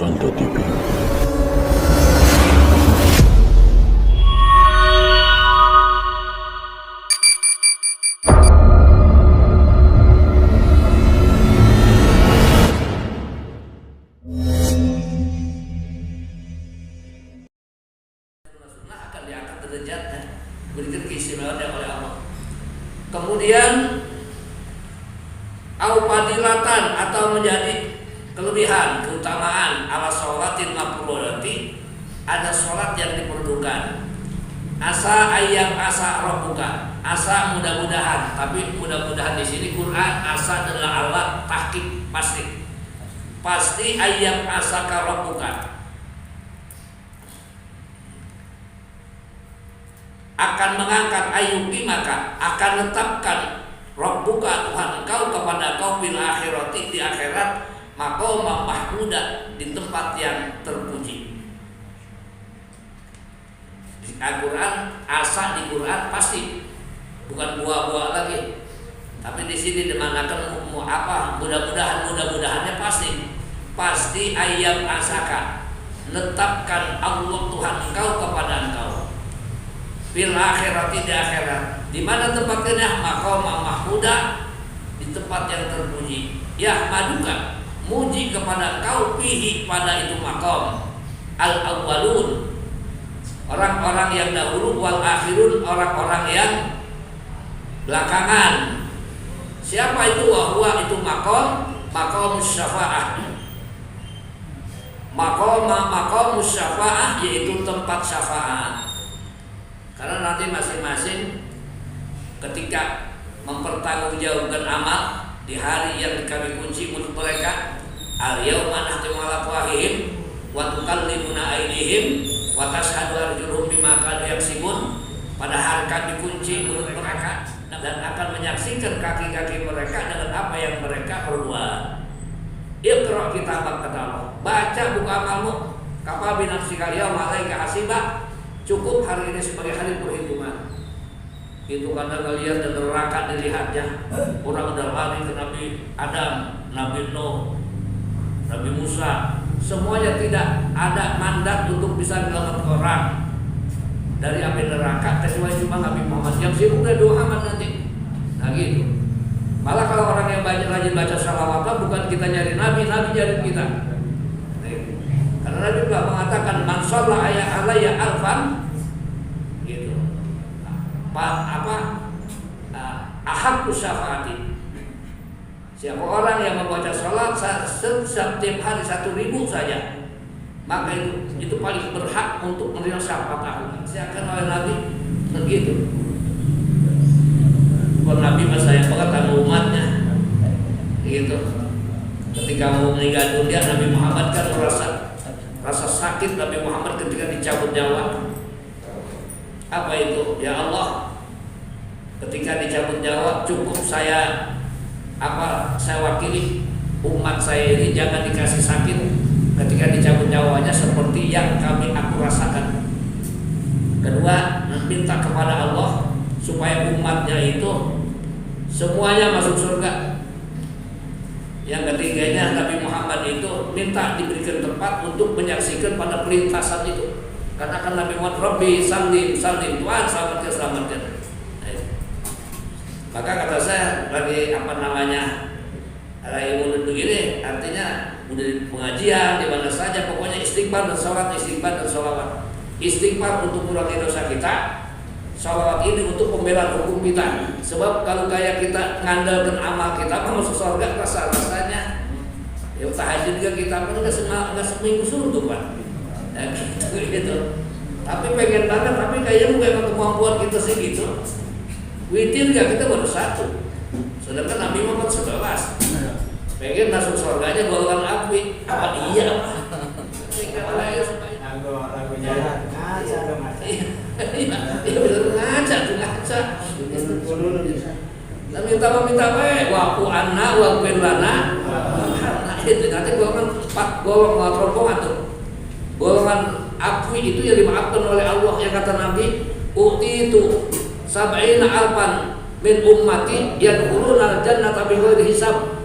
Santo TV. Akan diangkat derajatnya, berikan keistimewaan oleh Allah. Kemudian aupadilatan atau menjadi kelebihan, keutamaan ala sholatin maqbulati, ada sholat yang diperlukan. Asa ayam asa rabbuka, asa mudah-mudahan, tapi mudah-mudahan di sini Quran asa adalah Allah tahqiq pasti ayam asa rabbuka, akan mengangkat ayuki, maka akan letakkan Rabbuka Tuhan engkau kepada kau bil akhirati, di akhirat, maqamam mahmuda, di tempat yang terpuji. Di Al-Quran asa, di Quran pasti, bukan buah-buah lagi. Tapi di sini dimanakan apa? Mudah-mudahannya pasti ayam asaka, letakkan Allah Tuhan engkau kepada engkau fil akhirati, di akhirat. Di mana tempatnya? Maqamam mahmuda, di tempat yang terpuji. Yahmaduka, muji kepada engkau fihi, pada itu maqam. Al awwalun, orang-orang yang dahulu, wal akhirun, orang-orang yang belakangan. Siapa itu? Wahwa itu maqam syafa'ah. Maqam syafa'ah yaitu tempat syafaat. Karena nanti masing-masing ketika mempertanggungjawabkan amal di hari yang kami kunci mulut mereka, al-yauma nahtimu ala afwahihim wa tukallimuna aydihim wa tashhadu arjuluhum bima kanu yaksibun. Pada hari kami kunci mulut mereka dan akan menyaksikan kaki-kaki mereka dengan apa yang mereka perbuat. Iqra kitabak, kata Allah, baca buku amalmu, kafa bi nafsika al-yawma 'alaika hasiba. Cukup hari ini sebagai hari perhitungan. Itu karena kalian dan neraka dilihatnya. Orang udah lari ke Nabi Adam, Nabi Nuh, Nabi Musa. Semuanya tidak ada mandat untuk bisa menyelamatkan orang dari api neraka, kecuali cuma Nabi Muhammad yang sibuk dari doa nanti. Nah gitu. Malah kalau orang yang banyak rajin baca shalawat, bukan kita nyari Nabi nyari kita. Karena Nabi telah mengatakan man shalla alayya alfan, gitu. Ahabbu syafaati. Siapa orang yang membaca salat setiap hari 1.000 saja, maka itu paling berhak untuk menerima syafaat aku. Siakan oleh Nabi begitu. Kalau Nabi masa yang banget sama umatnya, gitu. Ketika mau meninggal dunia, Nabi Muhammad kan rasa sakit Nabi Muhammad ketika dicabut nyawa. Apa itu? Ya Allah, ketika dicabut nyawa, cukup saya wakili umat saya ini jangan dikasih sakit ketika dicabut nyawanya seperti yang aku rasakan. Kedua, minta kepada Allah supaya umatnya itu semuanya masuk surga. Yang ketiganya, Nabi Muhammad itu minta diberikan tempat untuk menyaksikan pada pelintasan itu. Karena kan Nabi Muhammad, Rabbi salim, Tuhan selamatkan. Maka kata saya lagi lagi mulut begini, artinya udah di pengajian di mana saja, pokoknya istighfar dan sholawat. Istighfar untuk mengurangi dosa kita, sholawat ini untuk pembelaan hukum kita. Sebab kalau kayak kita ngandalkan amal kita masuk surga, rasanya ya tahajud juga kita pun nggak seminggu surut Pak. Ya, gitu. Tapi pengen banget, tapi kayaknya bukan kemampuan kita sih gitu. Witir gak, kita baru 1. Sedangkan Nabi Muhammad 11. Pengen masuk surganya golongan api. Apa iya Pak? Lagu jalan ngaca dong. Iya bener ngaca. Dan minta baik, waku anna wa lana. Nah itu nanti golongan 4 golongan rombongan tuh. Golongan api itu yang dimaafkan oleh Allah, yang kata Nabi, ukti itu sab'ina alfan min ummati yadkhuluna al-jannata bighairi hisab.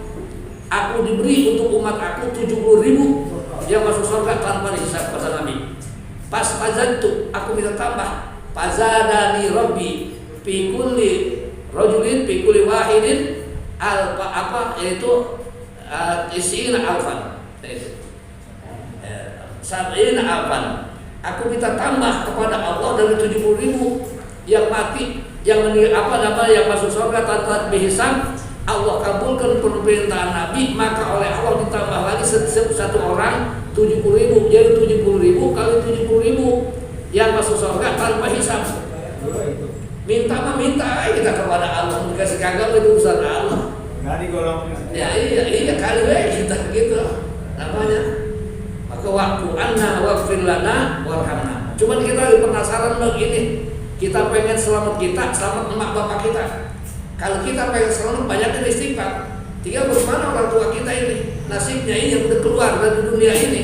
Aku diberi untuk umat aku 70.000 yang masuk tanpa dihisab kata Nabi. Pas fazadtu, aku minta tambah. Fazadani Rabbi fi kulli rajulin fi kulli wahidin yaitu isina alfan. Sab'ina alfan. Aku minta tambah kepada Allah dari 70.000 yang mati, yang yang masuk surga tanpa dihisab. Allah kabulkan permintaan Nabi, maka oleh Allah ditambah lagi satu orang 70.000, jadi 70.000 kali 70.000 yang masuk surga tanpa hisab. Minta aja kita kepada Allah, dikasih kagak itu urusan Allah. Nggak digolong. Ya iya kali kita gitu namanya. Maka waktu anna waghfir lana warhamna. Cuman kita penasaran begini, kita pengen selamat emak bapak kita. Kalau kita pengen selamat, banyak istighfar. Tinggal bagaimana orang tua kita ini nasibnya ini yang udah keluar dari dunia ini.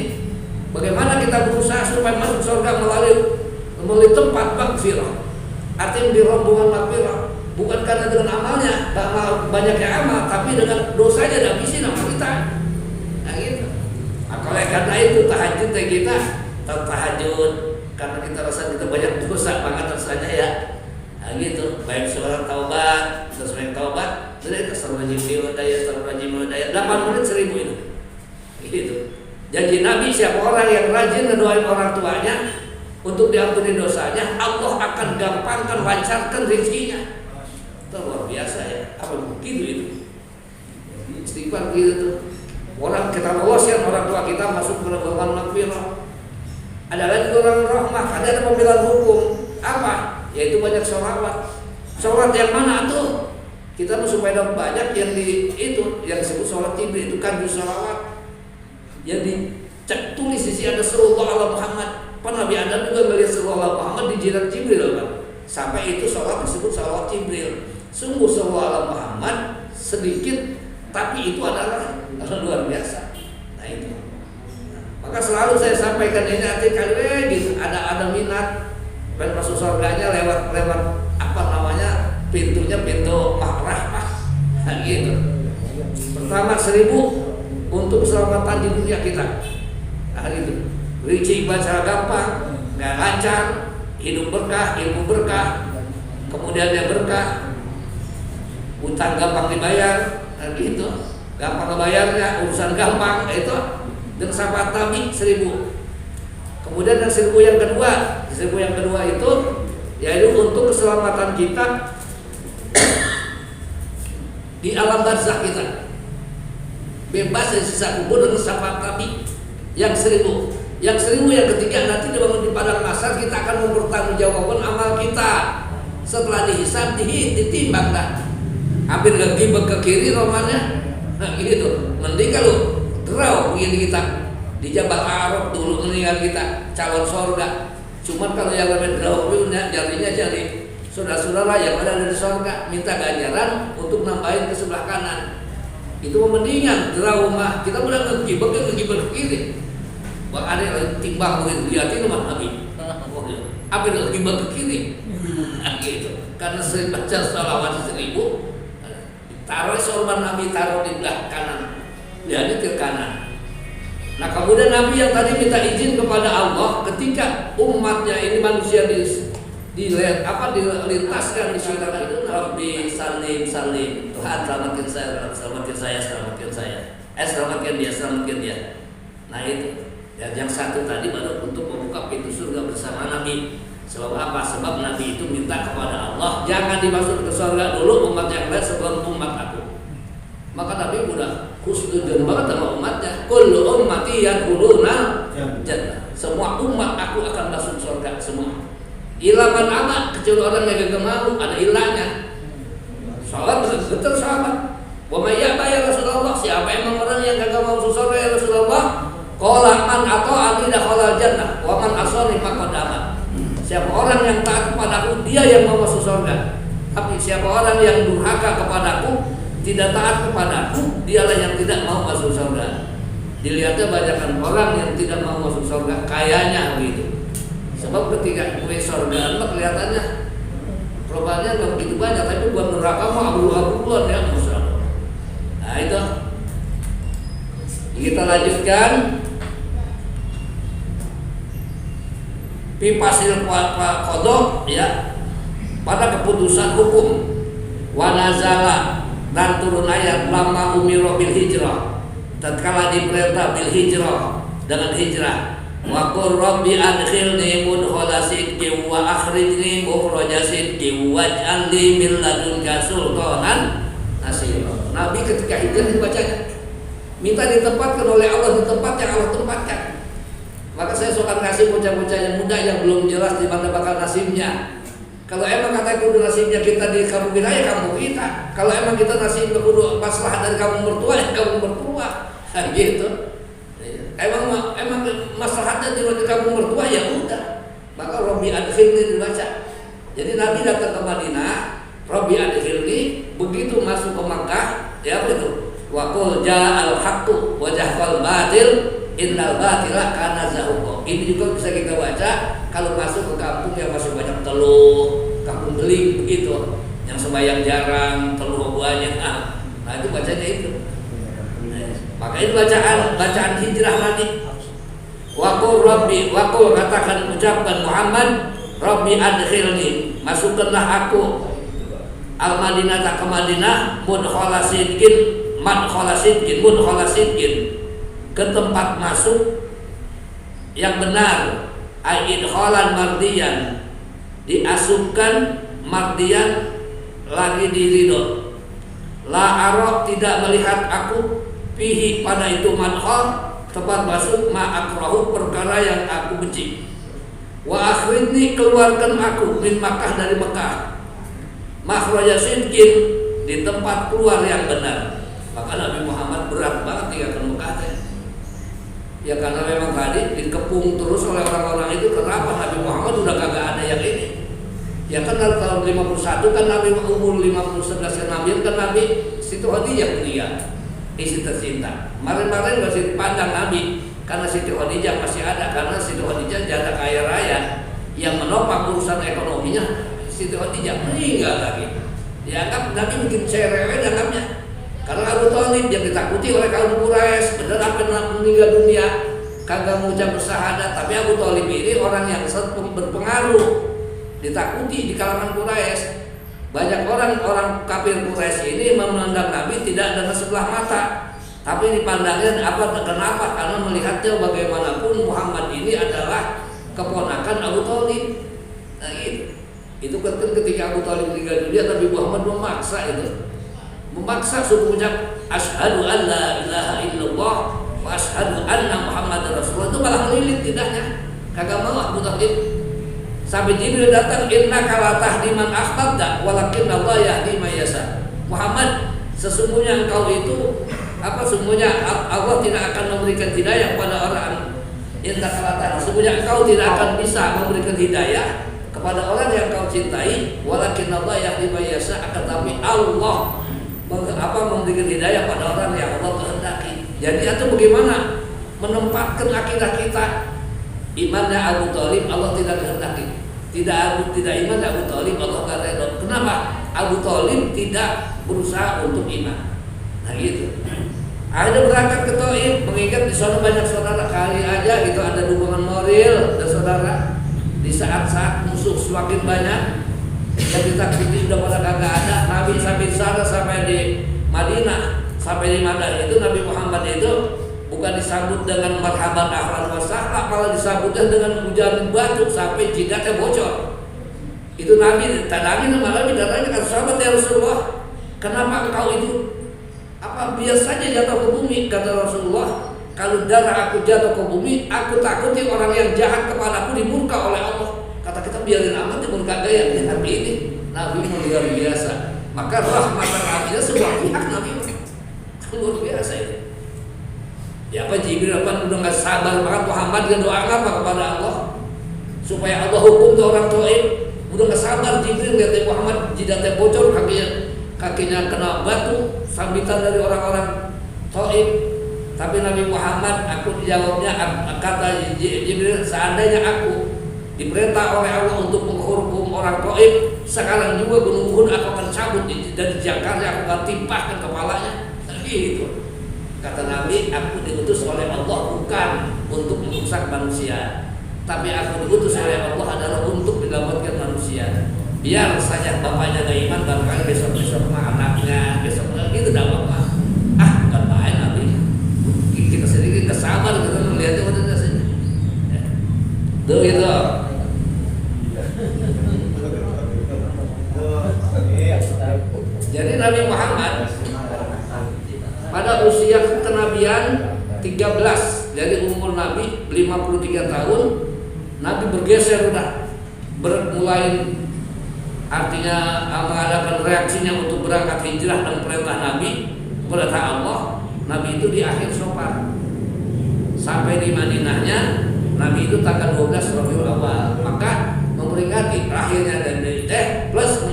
Bagaimana kita berusaha supaya masuk surga melalui tempat maghfirah. Artinya di rombongan maghfirah, bukan karena dengan amalnya, banyaknya amal, tapi dengan dosanya dihabisin sama kita. Nah gitu. Oleh karena itu tahajud kita tahajud karena kita rasa kita banyak dosa banget rasanya ya. Nah gitu, baik seorang taubat, sesuai taubat, dari astagfirullahaladzim daya 8 menit 1000 itu. Gitu. Janji Nabi siapa orang yang rajin ngedoain orang tuanya untuk diampuni dosanya, Allah akan gampangkan, lancarkan rezekinya. Itu luar biasa ya. Apa begitu itu? Istighfar gitu tuh. Orang kita loloskan orang tua kita masuk ke golongan maghfirah. Ada lagi golongan rahmah, ada pembelaan hukum. Apa? Yaitu banyak sholawat. Sholat yang mana tuh? Kita supaya dapat banyak yang yang disebut sholat Jibril itu kan sholawat. Yang ditulis di sini ada sallallahu ala Muhammad. Nabi Adam juga melihat sallallahu ala Muhammad di jidat Jibril kan. Sampai itu sholat disebut sholawat Jibril. Sungguh sallallahu ala Muhammad sedikit, tapi itu adalah luar biasa. Nah itu. Maka selalu saya sampaikan ini arti kali gitu. Ada minat dan masuk surganya lewat apa namanya pintunya pintu rahmah. Nah gitu. Pertama 1000 untuk keselamatan di dunia kita. Nah gitu. Rezeki baca gampang, nggak lancar, hidup berkah, ilmu berkah, kemudian yang berkah, utang gampang dibayar, nah gitu. Gampang ngebayarnya, urusan gampang, itu dengan syafaat Nabi 1000. Kemudian yang 1000 yang kedua itu yaitu untuk keselamatan kita di alam barzakh kita, bebas dari siksa kubur dengan syafaat Nabi yang 1000. Yang 1000 yang ketiga nanti dibangun di padang mahsyar, kita akan mempertanggungjawabkan amal kita. Setelah dihisab ditimbang dah. Hampir gak gibek ke kiri romannya. Nah gitu, mending kalau draw begini kita di Jabal Arab dulu mendingan kita calon surga. Cuman kalau yang lebih draw jadinya jari saudara-saudara yang ada di surga minta ganjaran untuk nambahin ke sebelah kanan. Itu mendingan draw mah kita udah ngegibek ke kiri. Bang ada yang timbang begitu lihatin rumah Nabi. Apa yang ngegibek ke kiri? Gitu. Karena sering baca sholawat 1000. Taruh sorban Nabi taruh di belah kanan, lihatnya ke kanan. Nah kemudian Nabi yang tadi minta izin kepada Allah ketika umatnya ini manusia dilintaskan di sirat itu, Rabbi salim Tuhan selamatkan saya, selamatkan dia. Nah itu yang satu tadi baru untuk membuka pintu surga bersama Nabi. Sebab apa? Sebab Nabi itu minta kepada Allah jangan dimasuk ke surga dulu umat yang lain sebelum umat aku. Maka Nabi udah khusnudon banget sama umatnya. Kullu ummati yadkhuluna jannah. Semua umat aku akan masuk surga semua. Ilaman apa? Kecuali orang yang gak mau, ada ilahnya. Salat betul sahabat. Wa may ya'ba ya Rasulullah, siapa emang orang yang gak mau masuk surga ya Rasulullah? Qala man ata'ani dakhala jannah wa man asani faqad aman. Siapa orang yang taat kepadaku, dia yang mau masuk surga. Tapi siapa orang yang durhaka kepadaku, tidak taat kepadaku, dialah yang tidak mau masuk surga. Dilihatnya banyakkan orang yang tidak mau masuk surga, kayaknya begitu. Sebab ketika gue surga, kelihatannya perubahannya nggak begitu banyak, tapi buat neraka mah abu-abuan ya, Masya Allah. Nah itu kita lanjutkan. Pipasil kodok ya pada keputusan hukum. Wanazala dan turun ayat lama umiro bil hijrah tatkala diperintah bil hijrah dengan hijrah. Wa qur rabbi adkhilni mudkhala sidqin wa akhrijni mukhraja sidqin waj'al li min ladunka sultanan nasira. Nabi ketika hijrah dibacanya minta ditempatkan oleh Allah di tempat yang Allah tempatkan. Maka saya suka kasih bocah-bocah yang muda yang belum jelas di mana bakal nasibnya. Kalau emang kata kudu nasibnya kita di kampung wilayah kampung kita. Kalau emang kita nasibnya kudu masalah dari kampung mertua ya kampung mertua. Kan gitu. Emang masalahnya di kampung mertua ya udah. Maka Rabbi adkhilni dibaca. Jadi Nabi datang ke Madinah, Rabbi adkhilni, begitu masuk ke Makkah, ya begitu. Wa qul ja'al haqqu wa jahqal batil innal batila kana zahuqa. Ini juga bisa kita baca kalau masuk ke kampung yang masih banyak teluh, kampung beling begitu, yang sembahyang jarang, teluh banyak. Nah itu bacanya itu. Maka itu bacaan hijrah Nabi. Waqul Rabbi, waqul katakan ucapkan Muhammad, Rabbi adkhilni, masukkanlah aku al-Madinah ke Madinah mudkhala sidqin ke tempat masuk yang benar. Aidkhalan mardiyan, diasupkan mardiyan lagi diridho. La arok, tidak melihat aku fihi pada itu madkhal tempat masuk ma akrahu perkara yang aku benci. Wa akhrijni, keluarkan aku min Makkah dari Mekah makhraja sidqin, di tempat keluar yang benar. Maka Nabi Muhammad berat banget tinggalkan Mekah teh. Ya karena memang tadi dikepung terus oleh orang-orang itu. Kenapa Nabi Muhammad udah kagak ada yang ini? Ya kan dari tahun 51 kan Nabi umur 11 Nabi kan Nabi Siti Khadijah meninggal, istri tercinta. Kemarin-kemarin masih dipandang Nabi karena Siti Khadijah masih ada, karena Siti Khadijah janda kaya raya yang menopang urusan ekonominya. Siti Khadijah meninggal lagi. Dianggap Nabi bikin cerewet dianggapnya. Karena Abu Thalib yang ditakuti oleh kaum Quraisy, benar apa meninggal dunia kagak mengucap syahadat, tapi Abu Thalib ini orang yang berpengaruh, ditakuti di kalangan Quraisy. Banyak orang kafir Quraisy ini memandang Nabi tidak dengan sebelah mata, tapi dipandangnya kenapa? Karena melihatnya bagaimanapun Muhammad ini adalah keponakan Abu Thalib. Nah itu ketika Abu Thalib meninggal dunia, Nabi Muhammad memaksa suruh ucap asyhadu an la ilaha illallah wa asyhadu anna Muhammadar Rasulullah. Itu malah melilit lidahnya, kagak mau Abu Thalib. Sampai Jibril datang, innaka la tahdi man ahbabta walakin Allah yahdi may yasha. Muhammad, sesungguhnya engkau itu sesungguhnya Allah tidak akan memberikan hidayah kepada orang. Innaka la tahdi, sesungguhnya engkau tidak akan bisa memberikan hidayah kepada orang yang kau cintai, walakin Allah yahdi may yasha, akan tapi Allah memberikan hidayah pada orang yang Allah kehendaki. Jadi itu bagaimana menempatkan akidah kita? Imannya Abu Thalib Allah tidak kehendaki. Tidak iman Abu Thalib Allah tidak redha. Kenapa? Abu Thalib tidak berusaha untuk iman. Nah gitu. Ada berangkat ke Taif, mengingat di sana banyak saudara, kali aja gitu ada dukungan moral dan saudara. Di saat-saat musuh semakin banyak, yang ditakuti udah pada kagak ada. Nabi sampai di sana, sampai di Madinah, sampai di Makkah itu Nabi Muhammad itu bukan disambut dengan marhaban ahlan wa sahlan, malah disambutnya dengan hujan batu sampai jidatnya bocor. Itu Nabi tadangin malah ditanya kan sahabat, ya Rasulullah, kenapa engkau itu biasanya jatuh ke bumi? Kata Rasulullah, kalau darah aku jatuh ke bumi, aku takuti orang yang jahat kepadaku dimurka oleh Allah. Kata kita biarin amat dimurka gaya Nabi ini. Nabi luar biasa. Maka rahmatan alamin semua pihak Nabi luar biasa itu. Ya apa Jibril udah nggak sabar banget Muhammad dia doa apa kepada Allah supaya Allah hukum ke orang Taif. Udah nggak sabar Jibril lihat Muhammad jidatnya bocor, kakinya kena batu sambitan dari orang-orang Taif. Tapi Nabi Muhammad aku dijawabnya, kata Jibril, seandainya aku diperintah oleh Allah untuk menghukum orang Taif, sekarang juga gunung Uhud aku akan cabut dari jangkarnya, aku akan timpahkan kepalanya. Gitu. Kata Nabi, aku diutus oleh Allah bukan untuk merusak manusia, tapi aku diutus oleh Allah adalah untuk menyelamatkan manusia. Biar saja bapaknya gak iman, barangkali besok-besok mah anaknya, besok gitu dah bapak. Bukan main Nabi. Kita sedikit kesabar kita melihatnya udah saja. Tuh gitu. Jadi Nabi Muhammad pada usia kenabian 13, dari umur Nabi 53 tahun, Nabi bergeser udah mulai artinya mengadakan reaksinya untuk berangkat hijrah dan perintah Nabi, perintah Allah. Nabi itu di akhir Syawal. Sampai di Madinahnya Nabi itu tanggal 12 Rabiul Awal. Maka memperingati akhirnya dari plus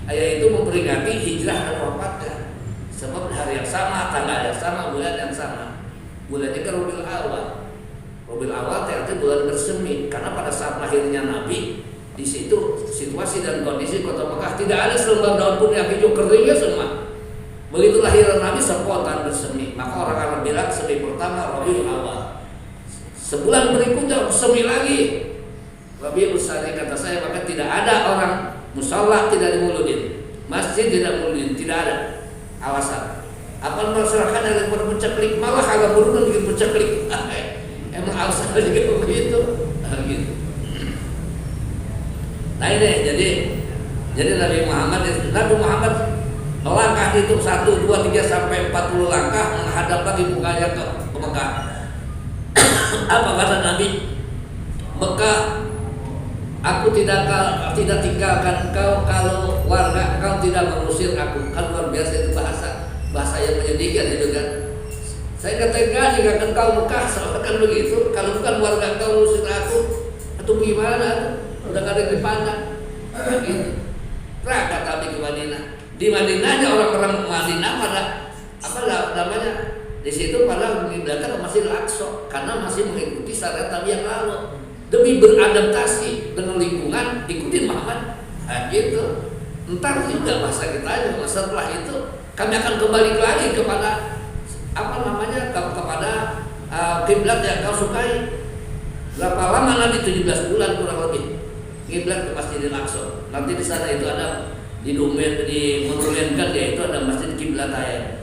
yaitu memperingati hijrah dan wafatnya. Sebab hari yang sama, tanggal yang sama, bulan yang sama. Bulannya kan Rabiul Awal. Rabiul Awal artinya bulan bersemi, karena pada saat lahirnya Nabi di situ situasi dan kondisi kota Mekah tidak ada selembar daun pun yang hijau, keringnya semua. Begitu lahiran Nabi spontan bersemi. Maka orang Arab bilang semi pertama Rabiul Awal. Sebulan berikutnya semi lagi Rabiul Tsani. Kata saya, maka tidak ada orang musalla tidak dimuludin, masjid tidak muludin, tidak ada alasan. Apa masyarakat yang pada menceklik, malah agak berulang bikin menceklik. Emang alasan juga begitu. Gitu. Nah ini jadi Nabi Muhammad melangkah itu 1, 2, 3 sampai 40 langkah menghadap lagi mukanya ke Mekah. Apa kata Nabi? Mekah, aku tidak tinggalkan engkau kalau warga engkau tidak mengusir aku. Kan luar biasa itu bahasa yang menyedihkan itu kan. Saya katakan jika engkau Mekah seakan begitu, kalau bukan warga engkau mengusir aku, itu gimana? Udah gak ada yang dipandang. Gitu. Berangkat Nabi ke Madinah. Di Madinahnya orang-orang Madinah pada apa namanya? Di situ pada mengibadatkan Masjidil Aqsa karena masih mengikuti syariat Nabi yang lalu. Demi beradaptasi dengan lingkungan, ikutin Muhammad. Gitu. Entar juga masa kita aja. Setelah itu kami akan kembali lagi kepada kepada kiblat yang kau sukai. Berapa lama nanti? 17 bulan kurang lebih. Kiblat ke Masjidil Aqsa. Nanti di sana itu ada dimonumenskan, yaitu ada Masjid Qiblatain.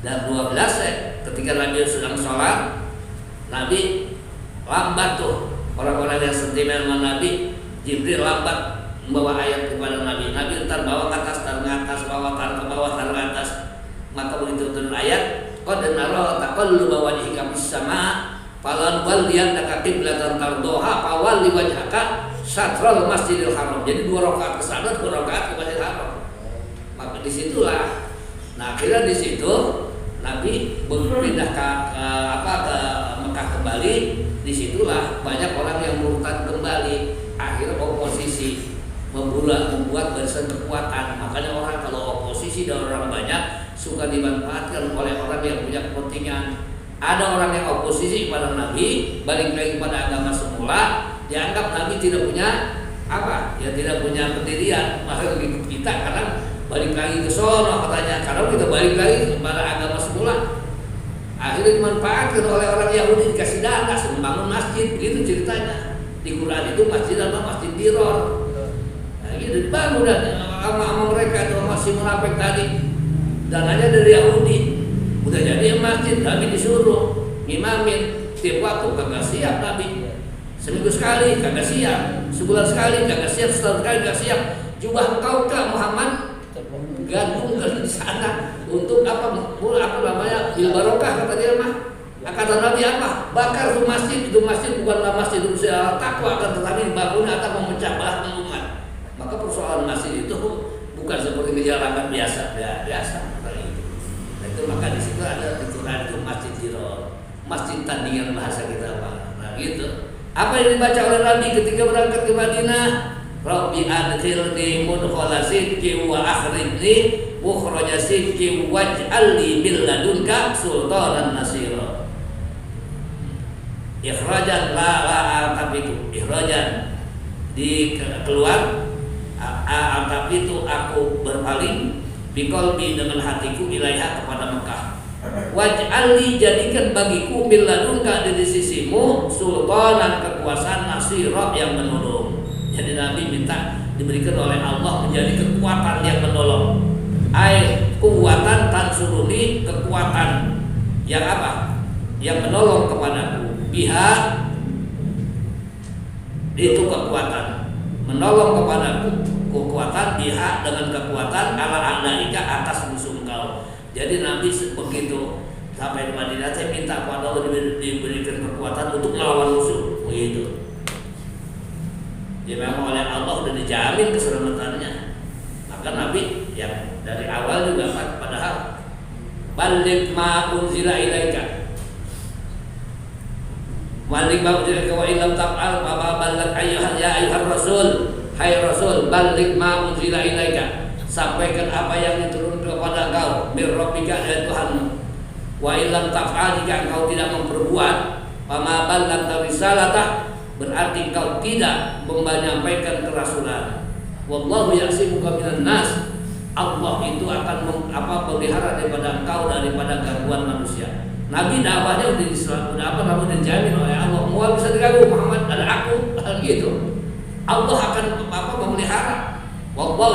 Dan 12 ketika Nabi sedang sholat, Nabi lambat tuh. Orang-orang yang sentimen sama Nabi, Jibril lambat membawa ayat kepada Nabi. Nabi entar bawa ke atas, taruh ke atas, bawa taruh ke bawah, taruh ke atas. Maka begitu turun ayat, qad nara taqalluba wajhika fis sama' falan walliyannaka qiblatan tardoha fawalli wajhaka syatral Masjidil Haram. Jadi 2 rakaat ke sana, 2 rakaat ke Masjidil Haram. Maka disitulah. Nah, akhirnya di situ Nabi berpindah ke Mekah kembali. Disitulah banyak orang yang murtad kembali. Akhirnya oposisi membuat barisan kekuatan. Makanya orang kalau oposisi dan orang banyak suka dimanfaatkan oleh orang yang punya kepentingan. Ada orang yang oposisi kepada Nabi, balik lagi kepada agama semula, dianggap Nabi tidak punya tidak punya pendirian. Maka ikut kita karena balik lagi ke sono katanya, karena kita balik lagi kepada agama semula. Akhirnya dimanfaatkan oleh orang Yahudi, dikasih dana membangun masjid, begitu ceritanya. Di Quran itu masjid Masjid Diror. Nah, gitu dibangun dan sama mereka itu masih munafik tadi. Dananya dari Yahudi. Udah jadi masjid, Nabi disuruh ngimamin tiap waktu, kagak siap Nabi. Seminggu sekali kagak siap, sebulan sekali kagak siap, setahun sekali kagak siap. Jubah engkau ke Muhammad gantungkan di sana untuk bil barokah kata dia mah. Kata Nabi apa? Bakar itu masjid bukanlah masjid urusan takwa, akan tetapi bangunnya akan memecah belah umat. Maka persoalan masjid itu bukan seperti menjalankan biasa. Nah, itu maka di situ ada aturan itu masjid Diror, masjid tandingan bahasa kita apa. Nah, gitu. Apa yang dibaca oleh Nabi ketika berangkat ke Madinah? Rabbi adkhilni mudkhala sidqi wa akhrijni mukhraja sidqi waj'alni min ladunka sultanan nasira. Ikhrajan la tabitu, ikhrajan di keluar tapi itu aku berpaling biqalbi dengan hatiku ilaiha kepada Mekah. Waj'alli, jadikan bagiku min ladunka, dari sisimu, sultanan, kekuasaan, nasira, yang menolong. Jadi Nabi minta diberikan oleh Allah menjadi kekuatan yang menolong. Kuwatan tansuruni, kekuatan yang apa? Yang menolong kepadaku. Biha, itu kekuatan menolong kepadaku, kekuatan biha, dengan kekuatan ala a'daika, atas musuh engkau. Jadi Nabi begitu sampai di Madinah, saya minta kepada Allah diberikan kekuatan untuk melawan musuh. Begitu. Ya memang oleh Allah sudah dijamin keselamatannya. Maka Nabi ya dari awal juga padahal balik ma unzila ilaika, balik ma unzila ilaika wa illam taf'al fa balagh ayyuhar rasul, hai rasul, balik ma unzila ilaika, sampaikan apa yang diturunkan kepada engkau mir rabbika, dari Tuhanmu. Wa illam taf'al, jika engkau tidak memperbuat, fa ma balagh risalatah, berarti engkau tidak menyampaikan kerasulan. Wallahu ya'simuka minan nas, Allah itu akan memelihara daripada engkau daripada gangguan manusia. Nabi dakwahnya udah dijamin oleh Allah. Semua bisa diganggu, Muhammad ada aku, gitu. Allah akan memelihara. Wallahu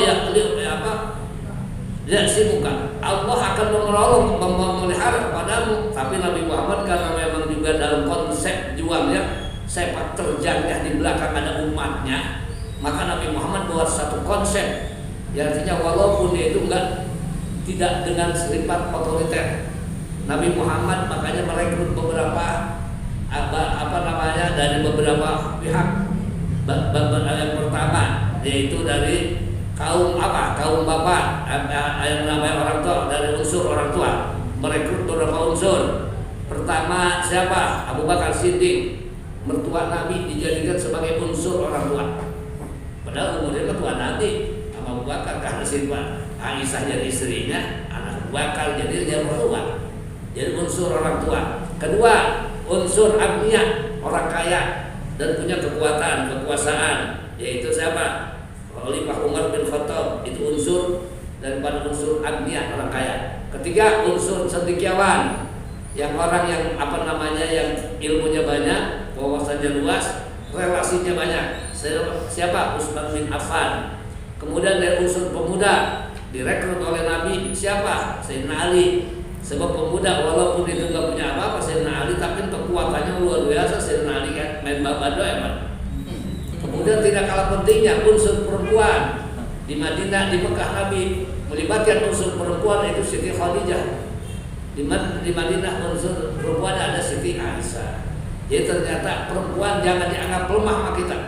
ya'simuka, Allah akan memelihara kepadamu. Tapi Nabi Muhammad karena memang juga dalam konsep juangnya sepak terjangnya di belakang ada umatnya, maka Nabi Muhammad buat satu konsep yang artinya walaupun dia itu tidak dengan sifat otoriter. Nabi Muhammad makanya merekrut beberapa dari beberapa pihak. Yang pertama yaitu dari kaum bapak, yang namanya orang tua, dari unsur orang tua, merekrut beberapa unsur. Pertama siapa? Abu Bakar Siddiq, mertua Nabi, dijadikan sebagai unsur orang tua. Padahal umurnya ketua Nabi sama Abu Bakar, karena sifat Aisyah jadi istrinya, anak Abu Bakar, jadi dia mertua. Jadi unsur orang tua. Kedua, unsur agniya, orang kaya dan punya kekuasaan, yaitu siapa? Khalifah Umar bin Khattab, itu unsur daripada unsur agniya, orang kaya. Ketiga, unsur cendekiawan, yang orang yang yang ilmunya banyak, wawasannya luas, relasinya banyak. Siapa? Utsman bin Affan. Kemudian dari unsur pemuda, direkrut oleh Nabi siapa? Sayyidina Ali. Sebab pemuda walaupun itu nggak punya apa-apa Sayyidina Ali, tapi kekuatannya luar biasa. Sayyidina Ali kan main babado emang. Kemudian tidak kalah pentingnya unsur perempuan. Di Madinah, di Mekah Nabi melibatkan unsur perempuan, yaitu Siti Khadijah. Di Madinah unsur perempuan ada Siti Aisyah. Jadi ternyata perempuan jangan dianggap lemah sama kita.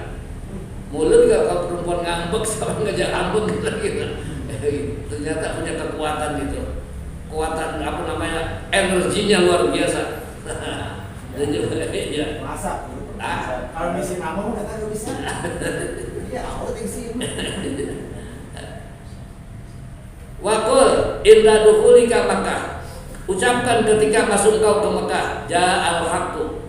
Mulut kalau perempuan ngambek sama ngajak ngambek gitu. Ternyata punya kekuatan gitu. Kekuatan energinya luar biasa. Dan juga ya. Masa? Kalau misi ngomong kata nggak bisa. Ya aku tingsi. Waqul inda dukhulika Makkah. Ucapkan ketika masuk kau ke Mekah, ja'al haqqu,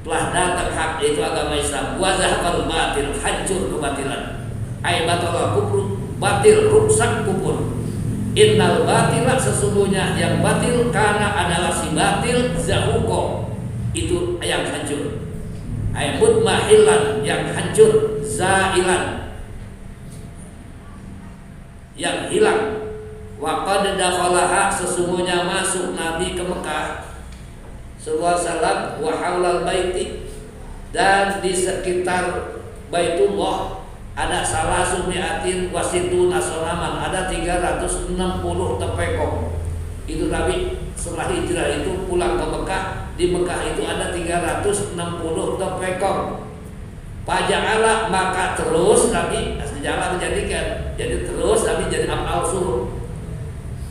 telah datang hak, yaitu agama Islam. Wa zahaqal batil, hancur kebatilan. Ai batala kufru, batil, rusak kufur. Innal batila, sesungguhnya yang batil, karena adalah si batil, zahuqa, itu yang hancur. Ai mutmahilan, yang hancur, zailan, yang hilang. Wa qad dakhalaha, sesungguhnya masuk Nabi ke Mekah sallallahu alaihi wasallam, wa haulal baiti, dan di sekitar Baitullah ada salasumi'atin wasituna sonaman, ada 360 tepekong. Itu Nabi setelah hijrah itu pulang ke Mekah. Di Mekah itu ada 360 tepekong. Paja'ala, maka terus Nabi sejalan menjadikan, jadi terus Nabi jadi amal suruh.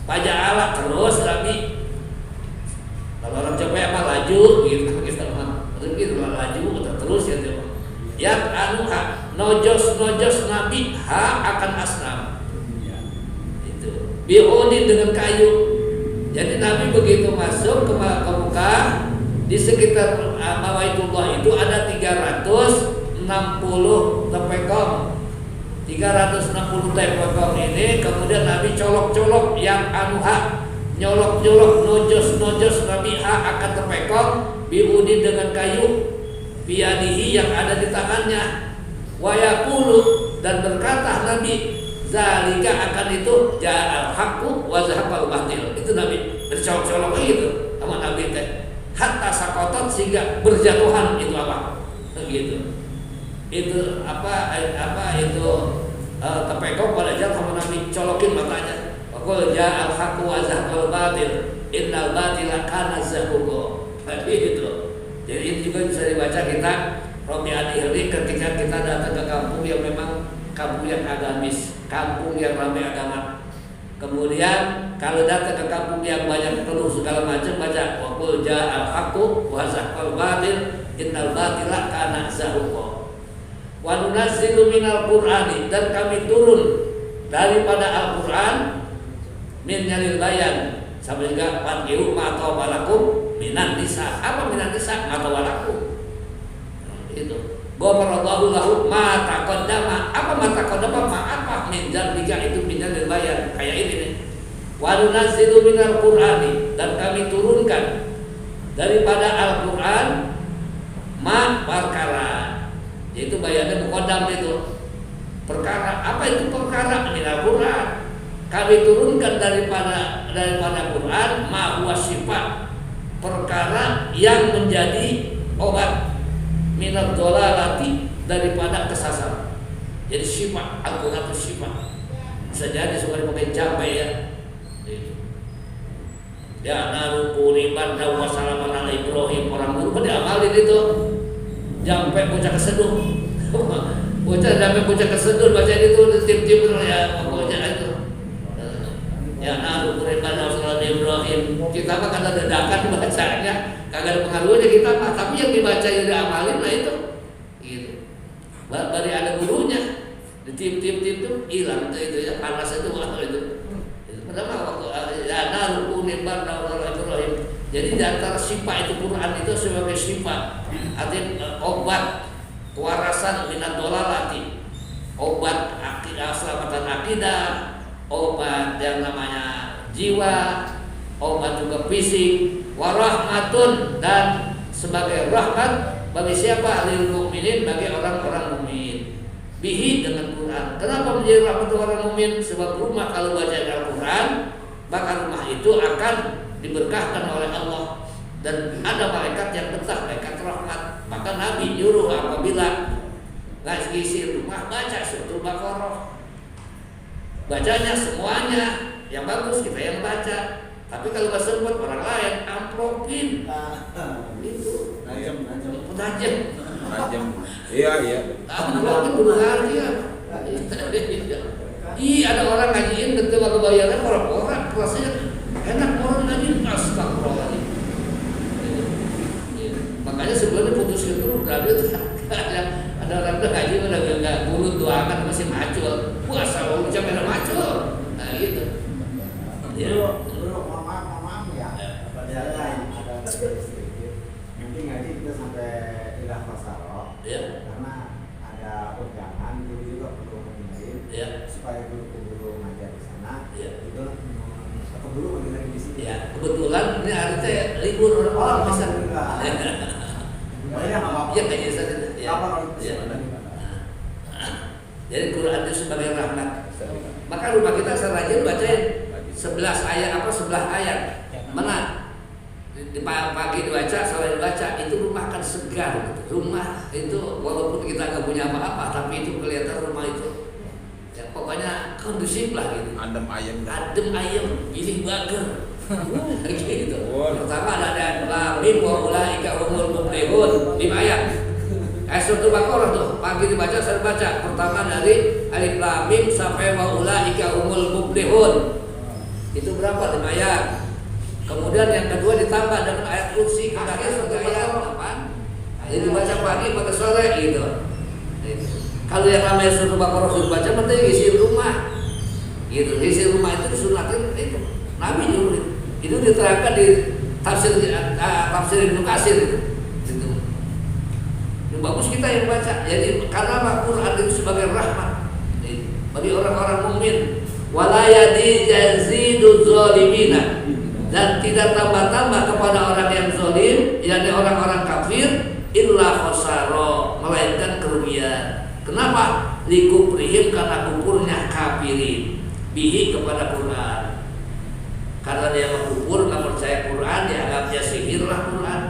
Paja'ala, terus Nabi, kalau orang capek apa laju gitu, kita laju terus ya coba. Yang nojos Nabi akan asnam. Itu bi'udin, dengan kayu. Jadi Nabi begitu masuk ke Mekah, di sekitar Baitullah itu ada 360 tepekong. 360 tepekong ini kemudian Nabi colok-colok yang nyolok-nyolok nojos rabiha akan terpekong biudin dengan kayu biadihi yang ada di tangannya wa yaqulu dan berkata Nabi zalika akan itu ja'al haqqu wa zahaqal batil. Itu Nabi bercolok-colok gitu sama Nabi teh hatta sakotot sehingga berjatuhan itu apa gitu. Itu apa itu terpekong pada jatuh sama Nabi colokin matanya. Qul ja'al haqqu wa zahaqal batil innal batila kana zahuqa. Tadi itu. Jadi ini juga bisa dibaca kita Robi'an Ihli ketika kita datang ke kampung yang memang kampung yang agamis, kampung yang ramai agama. Kemudian kalau datang ke kampung yang banyak penuh segala macam baca wa qul ja'al haqqu wa zahaqal batil innal batila kana zahuqa. Wa nunazzilu minal qur'ani dan kami turun daripada Al-Qur'an min nyalil bayan sampai juga fatihu ma tawalakum minan nisa. Apa minan nisa? Ma tawalakum. Itu. Ghafarallahu lahu ma taqaddama. Apa ma taqaddama? Apa min dzalika itu min nyalil bayan. Kayak ini nih. Wa nunazzilu minal qur'ani dan kami turunkan daripada Al-Qur'an ma perkara. Yaitu bayannya muqaddam itu. Perkara. Apa itu perkara? Minal Qur'an. Kami turunkan daripada Quran ma huwa sifat perkara yang menjadi obat minad dhalalati daripada kesasar. Jadi sifat Al-Qur'an itu sifat. Bisa jadi sebagai pakai cabai ya. Ya narukuni banda wa salaman ala Ibrahim orang dulu kan diamalin itu. Sampai bocah keseduh. Bocah keseduh baca itu tip-tip ya pokoknya itu. Ya narukuni banda wa salaman Ibrahim. Kita mah kan ada dadakan bacanya, kagak ada pengaruhnya kita mah, tapi yang dibaca yang diamalin lah itu. Gitu. Bari ada gurunya. Di tip-tip itu hilang itu ya panas itu waktu itu. Pertama waktu ya narukuni banda wa salaman Ibrahim. Jadi di antara sifat itu Quran itu sebagai sifat artinya obat kewarasan minat dolalati, obat akidah, selamatan akidah, obat yang namanya jiwa, obat juga fisik, warahmatun dan sebagai rahmat bagi siapa lil mukminin bagi orang-orang mukmin. Bihi dengan Quran. Kenapa menjadi rahmat orang mukmin? Sebab rumah kalau baca Al-Quran maka rumah itu akan diberkahkan oleh Allah dan ada malaikat yang betah, malaikat rahmat. Maka Nabi nyuruh apabila ngisi rumah baca suratul Baqarah. Bacanya semuanya yang bagus kita yang baca. Tapi kalau nggak sempat orang lain amplopin. Itu tajam. Iya. Amplopin berharga. Ada orang ngajiin ketika kebayaran orang rasanya enak orang ngajiin astagfirullahaladzim. Makanya sebelumnya putus itu berarti ada orang tuh ngaji udah nggak mulut doakan masih macul. Puasa mau sampai ada macul. Nah gitu. Dulu maaf ya. Ada sedikit. Mungkin ngaji kita sampai ilah fasaro. Ya. Karena ada undangan dulu juga perlu mengingatkan. Ya. Supaya guru ngajar di sana. Ya. Itu atau dulu lagi di sini. Ya. Kebetulan ini harusnya libur orang bisa. Iya nggak apa-apa. Iya kayaknya saja. Ya. Jadi Quran itu sebagai rahmat. Maka rumah kita serajin bacain 11 ayat. Mana? Di pagi dibaca, sore dibaca, itu rumah kan segar. Rumah itu walaupun kita nggak punya apa-apa, tapi itu kelihatan rumah itu. Ya, pokoknya kondusif lah gitu. Adem ayem, pilih bager. Gitu. Pertama ada lamim wa ulaika humul muflihun 5 ayat. Suratul Baqarah tuh pagi dibaca sore baca. Pertama dari alif lam mim sampai wa ulaika humul muflihun. Itu berapa? 5 ayat. Kemudian yang kedua ditambah dengan ayat kursi katanya sebagai ayat 8. Jadi dibaca pagi pada sore gitu. Kalau yang namanya suratul Baqarah dibaca penting isi rumah. Gitu. Isi rumah itu disunatin itu. Nabi nyuruh itu diterangkan di tafsir Ibnu Katsir itu. Bagus kita yang baca. Jadi karena Al-Quran itu sebagai rahmat bagi orang-orang mukmin. Wala yazidu zalimina dan tidak tambah-tambah kepada orang yang zalim, yakni orang-orang kafir, illa khosaro, melainkan kerugian. Kenapa? Likuprihim, karena kufurnya kafirin bihi kepada Quran. Karena dia mengkufur, nggak percaya Quran, dianggapnya sihirlah Quran.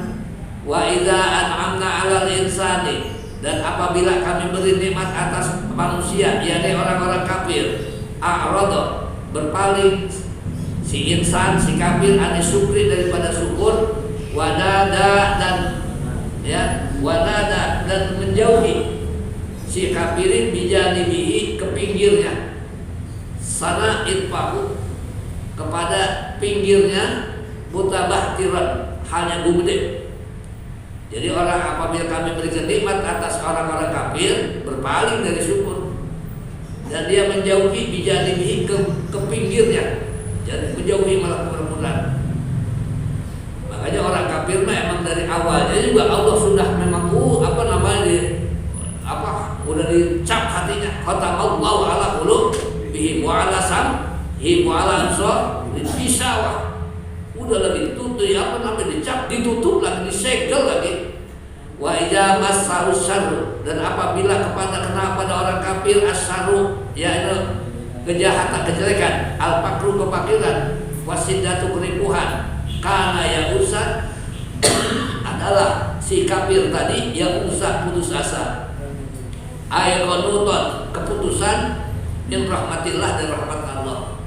Wa idza an'amna 'alal insani, dan apabila kami beri nikmat atas manusia, yakni orang-orang kafir, a'rada, berpaling si insan, si kafir, ani syukri, daripada syukur, wadada, dan menjauhi si kafirin bijanibihi, ke pinggirnya, sana itfahu, kepada pinggirnya, mutabahtiran, hanya gede. Jadi orang apabila kami berikan nikmat atas orang-orang kafir, berpaling dari syukur, dan dia menjauhi bijanibihi, ke pinggirnya, jadi menjauhi malah kemudahan. Makanya orang kafir mah emang dari awalnya juga Allah sudah memang udah dicap hatinya. Khatamallahu ala qulubihim wa ala sam'ihim wa ala absarihim bisawah. Udah lagi ditutup, dicap, ditutup lagi, disegel lagi. Wa idza massahu syarru, dan apabila kena pada orang kafir asyarru, yaitu kejahatan, kejelekan, al-fakru, kefakiran, wasidatu, keripuhan, karena yang usah adalah si kafir tadi yang usah putus asa. Ayakonuton, keputusan min rahmatillah, dari rahmat Allah.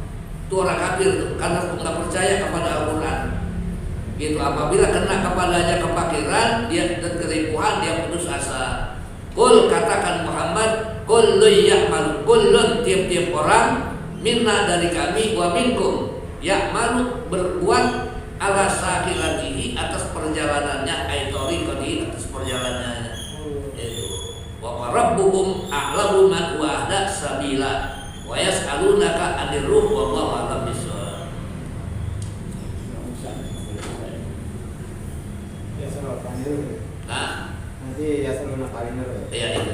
Itu orang kafir tuh, karena nggak percaya kepada Al-Quran. Gitu, apabila kena kepadanya kefakiran, dia dan keripuhan, dia putus asa. Kul, katakan Muhammad, kullun ya'malu, kullun, tiap-tiap orang, minna, dari kami, wa minkum, ya'malu, berbuat ala sakilatihi, atas perjalanannya, aitori kodi, atas perjalanannya. Itu wa rabbukum a'lamu man huwa ahda sabila wa yas'alunaka 'anir ruh wallahu a'lam bishawab. Ya, soal panggil. Nah, Nanti ya selalu nakalin dulu. iya itu